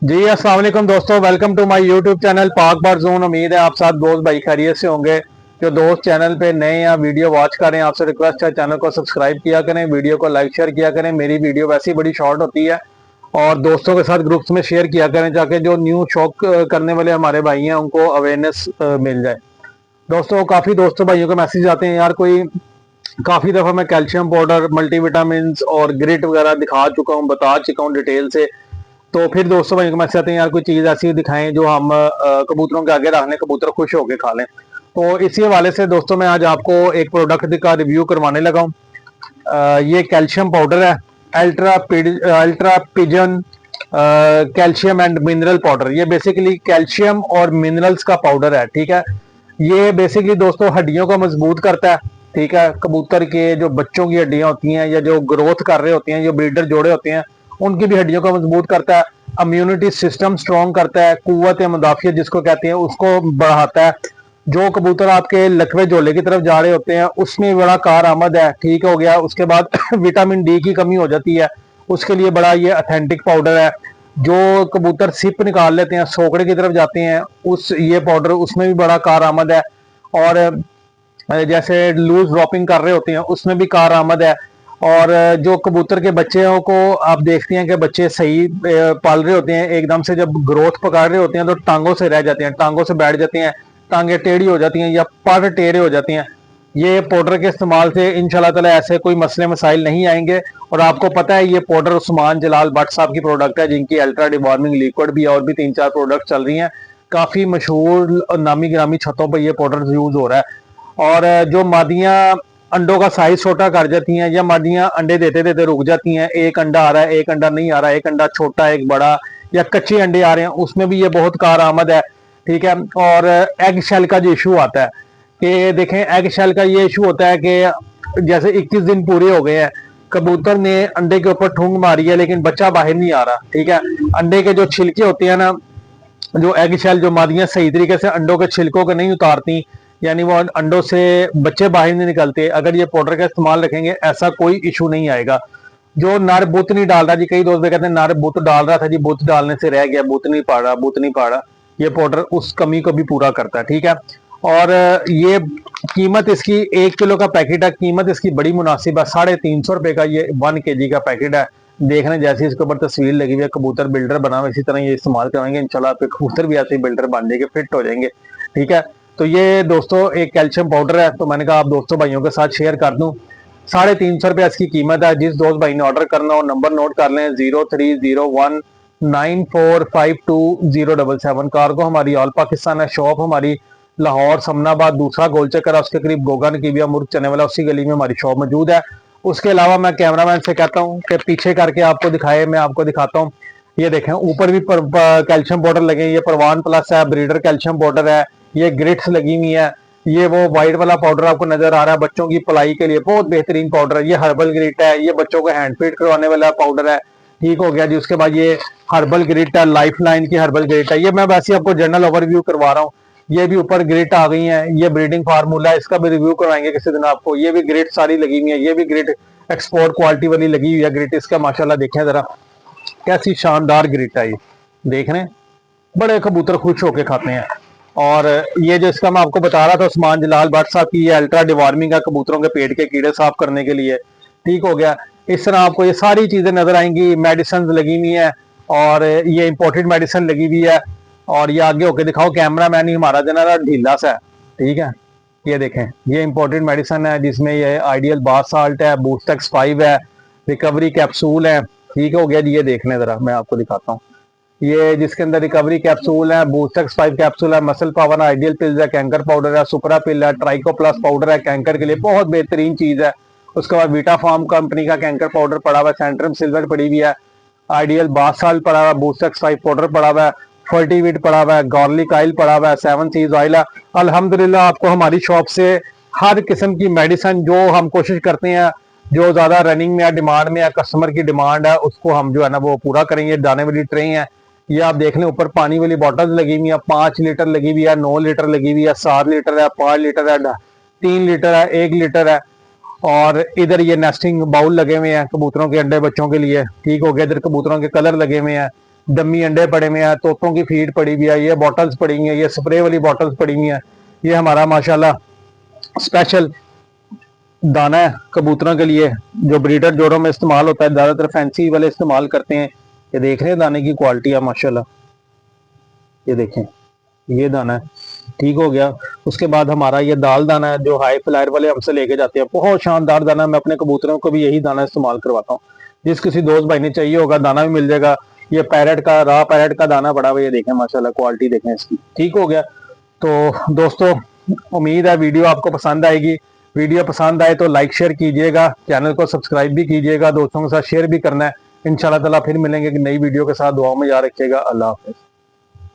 जी अस्सलाम वालेकुम दोस्तों, welcome to my YouTube channel Pak bar zone. उम्मीद है आप साथ दोस्त भाई खैरियत से होंगे। जो दोस्त चैनल पे नए या वीडियो वॉच कर रहे हैं, आपसे रिक्वेस्ट है चैनल को सब्सक्राइब किया करें, वीडियो को लाइक शेयर किया करें। मेरी वीडियो वैसे ही बड़ी शॉर्ट होती है और दोस्तों के साथ ग्रुप्स में शेयर किया करें ताकि जो न्यू शौक करने वाले हमारे भाई हैं उनको अवेयरनेस मिल जाए। दोस्तों काफ़ी दोस्तों भाइयों के मैसेज आते हैं, यार कोई काफ़ी दफ़ा मैं कैल्शियम पाउडर, मल्टीविटामिन और ग्रिट वगैरह दिखा चुका हूँ, बता चुका हूँ डिटेल से। तो फिर दोस्तों भाई मैसेज आते हैं, यार कोई चीज़ ऐसी दिखाएं जो हम कबूतरों के आगे रख लें, कबूतर खुश होकर खा लें। तो इसी हवाले से दोस्तों मैं आज आपको एक प्रोडक्ट का रिव्यू करवाने लगा हूँ। ये कैल्शियम पाउडर है, ultra pigeon calcium and mineral powder. ये बेसिकली कैल्शियम और मिनरल्स का पाउडर है, ठीक है। ये बेसिकली दोस्तों हड्डियों को मजबूत करता है, ठीक है। कबूतर के जो बच्चों की हड्डियां होती हैं या जो ग्रोथ कर रहे होते हैं, जो ब्रीडर जोड़े होते हैं, उनकी भी हड्डियों को मजबूत करता है। इम्यूनिटी सिस्टम स्ट्रॉन्ग करता है, कुव्वत मुदाफियत जिसको कहते हैं उसको बढ़ाता है। जो कबूतर आपके लकवे झोले की तरफ जा रहे होते हैं उसमें बड़ा कारआमद है, ठीक हो गया। उसके बाद विटामिन डी की कमी हो जाती है, उसके लिए बड़ा ये अथेंटिक पाउडर है। जो कबूतर सिप निकाल लेते हैं, सोकड़े की तरफ जाते हैं, उस ये पाउडर उसमें भी बड़ा कारआमद है। और जैसे लूज ड्रॉपिंग कर रहे होते हैं उसमें भी कारआमद है। और जो कबूतर के बच्चों को आप देखते हैं कि बच्चे सही पाल रहे होते हैं, एकदम से जब ग्रोथ पकड़ रहे होते हैं तो टांगों से रह जाते हैं, टांगों से बैठ जाते हैं, टांगे टेढ़ी हो जाती हैं या पर टेढ़े हो जाती हैं। ये पाउडर के इस्तेमाल से इंशाल्लाह ताला ऐसे कोई मसले मसाइल नहीं आएंगे। और आपको पता है ये पाउडर उस्मान जलाल भट्ट साहब की प्रोडक्ट है, जिनकी अल्ट्रा डिवॉर्मिंग लिक्विड भी है और भी 3-4 प्रोडक्ट चल रही हैं। काफ़ी मशहूर नामी गिरामी छतों पर यह पाउडर यूज़ हो रहा है। और जो मादियाँ अंडों का साइज छोटा कर जाती हैं या मादियाँ अंडे देते देते रुक जाती हैं, एक अंडा आ रहा है, एक अंडा नहीं आ रहा है, एक अंडा छोटा एक बड़ा, या कच्चे अंडे आ रहे हैं, उसमें भी ये बहुत कारआमद है, ठीक है। और एग शेल का जो इशू आता है कि देखें, एग शेल का ये इशू होता है कि जैसे 21 दिन पूरे हो गए हैं, कबूतर ने अंडे के ऊपर ठूंग मारी है लेकिन बच्चा बाहर नहीं आ रहा, ठीक है। अंडे के जो छिलके होते हैं ना, जो एग शेल, जो मादियां सही तरीके से अंडों के छिलकों को नहीं उतारती, यानी वो अंडों से बच्चे बाहर नहीं निकलते, अगर ये पाउडर का इस्तेमाल रखेंगे ऐसा कोई इशू नहीं आएगा। जो नर बुत नहीं डाल रहा जी, कई दोस्त कहते हैं नर बुत डाल रहा था जी, बुत डालने से रह गया, बुत नहीं पा रहा, बुत नहीं पा रहा। ये पाउडर उस कमी को भी पूरा करता है, ठीक है। और ये कीमत इसकी 1 किलो का पैकेट है, कीमत इसकी बड़ी मुनासिब है, 350 रुपए का ये 1 kg का पैकेट है। देखने जैसी इसके ऊपर तस्वीर लगी हुई है, कबूतर बिल्डर बना हुआ, इसी तरह ये इस्तेमाल करेंगे इंशाल्लाह आपके कबूतर भी ऐसे ही बिल्डर बन जाएंगे, फिट हो जाएंगे, ठीक है। तो ये दोस्तों एक कैल्शियम पाउडर है, तो मैंने कहा आप दोस्तों भाइयों के साथ शेयर कर दूं। 350 रुपया इसकी कीमत है। जिस दोस्त भाई ने ऑर्डर करना हो नंबर नोट कर लें, 0301945207। कार्गो हमारी ऑल पाकिस्तान है, शॉप हमारी लाहौर समनाबाद दूसरा गोल चक्कर है, उसके करीब गोगा नकीबिया मुर्ग चने वाला, उसी गली में हमारी शॉप मौजूद है। उसके अलावा मैं कैमरामैन से कहता हूँ कि पीछे करके आपको दिखाए, मैं आपको दिखाता हूँ। ये देखें ऊपर भी कैल्शियम पाउडर लगे, ये परवान प्लस है, ब्रीडर कैल्शियम पाउडर है, ये ग्रिट्स लगी हुई है। ये वो व्हाइट वाला पाउडर आपको नजर आ रहा है बच्चों की पलाई के लिए, बहुत बेहतरीन पाउडर है। ये हर्बल ग्रिट है, ये बच्चों को हैंड फीड करवाने वाला पाउडर है, ठीक हो गया जी। उसके बाद ये हर्बल ग्रिट है, लाइफ लाइन की हर्बल ग्रिट है। ये मैं वैसे आपको जनरल ओवरव्यू करवा रहा हूँ। ये भी ऊपर ग्रिट आ गई है, ये ब्रीडिंग फार्मूला है, इसका भी रिव्यू करवाएंगे किसी दिन आपको। ये भी ग्रिट सारी लगी हुई है, ये भी ग्रिट एक्सपोर्ट क्वालिटी वाली लगी हुई है ग्रिट। इसका माशाल्लाह देखें जरा कैसी शानदार ग्रिट है, ये देख रहे हैं, बड़े कबूतर खुश होके खाते हैं। और ये जो इसका मैं आपको बता रहा था उस्मान जलाल भट्ट साहब की, ये अल्ट्रा डिवॉर्मिंग है, कबूतरों के पेट के कीड़े साफ करने के लिए, ठीक हो गया। इस तरह आपको ये सारी चीजें नजर आएंगी, मेडिसिन लगी हुई है और ये इंपोर्टेड मेडिसिन लगी हुई है। और ये आगे होके दिखाओ, कैमरा मैन ही हमारा जना ढीला सा है, ठीक है। ये देखें, ये इंपोर्टेड मेडिसिन है जिसमें ये आइडियल बाथ साल्ट है, बूस्टेक्स 5 है, रिकवरी कैप्सूल है, ठीक हो गया जी। ये देख लें जरा, मैं आपको दिखाता हूँ। ये जिसके अंदर रिकवरी कैप्सूल है, बूस्टेक्स 5 कैप्सूल है, मसल पावर आइडियल पिल्स है, कैंकर पाउडर है, सुपरा पिल है, ट्राइको प्लस पाउडर है, कैंकर के लिए बहुत बेहतरीन चीज है। उसके बाद वीटा फार्म कंपनी का कैंकर पाउडर पड़ा हुआ है, सेंट्रम सिल्वर पड़ी हुई है, आइडियल बाथ साल्ट पड़ा हुआ है, बूस्टेक्स 5 पाउडर पड़ा हुआ है, फर्टिविट पड़ा हुआ है, गार्लिक ऑयल पड़ा हुआ है, 7 सीज ऑयल है। अल्हम्दुलिल्लाह आपको हमारी शॉप से हर किस्म की मेडिसिन, जो हम कोशिश करते हैं जो ज्यादा रनिंग में है, डिमांड में है, कस्टमर की डिमांड है, उसको हम जो है ना वो पूरा करेंगे। दाने वाली ट्रे है, ये आप देख लें, ऊपर पानी वाली बॉटल्स लगी हुई है, 5 लीटर लगी हुई है, 9 लीटर लगी हुई है, 7 लीटर है, 5 लीटर है, 3 लीटर है, 1 लीटर है। और इधर ये नेस्टिंग बाउल लगे हुए हैं कबूतरों के अंडे बच्चों के लिए, ठीक हो गया। इधर कबूतरों के कलर लगे हुए हैं, डमी अंडे पड़े हुए हैं, तोतों की फीड पड़ी हुई है, ये बॉटल्स पड़ी हुई है, ये स्प्रे वाली बॉटल्स पड़ी हुई है। ये हमारा माशाल्लाह स्पेशल दाना है कबूतरों के लिए, जो ब्रीडर जोड़ों में इस्तेमाल होता है, ज्यादातर फैंसी वाले इस्तेमाल करते हैं। ये देख रहे हैं दाने की क्वालिटी है माशाल्लाह, ये देखें, ये दाना है। ठीक हो गया। उसके बाद हमारा ये दाल दाना है, जो हाई फ्लायर वाले हमसे लेके जाते हैं, बहुत शानदार दाना। मैं अपने कबूतरों को भी यही दाना इस्तेमाल करवाता हूँ। जिस किसी दोस्त भाई ने चाहिए होगा, दाना भी मिल जाएगा। ये पैरेट का, रॉ पैरेट का दाना पड़ा हुआ है, ये देखें माशाल्लाह, क्वालिटी देखें इसकी। ठीक हो गया। तो दोस्तों, उम्मीद है वीडियो आपको पसंद आएगी। वीडियो पसंद आए तो लाइक शेयर कीजिएगा, चैनल को सब्सक्राइब भी कीजिएगा, दोस्तों के साथ शेयर भी करना है। इंशाल्लाह ताला फिर मिलेंगे कि नई वीडियो के साथ। दुआओं में याद रखिएगा। अल्लाह हाफिज।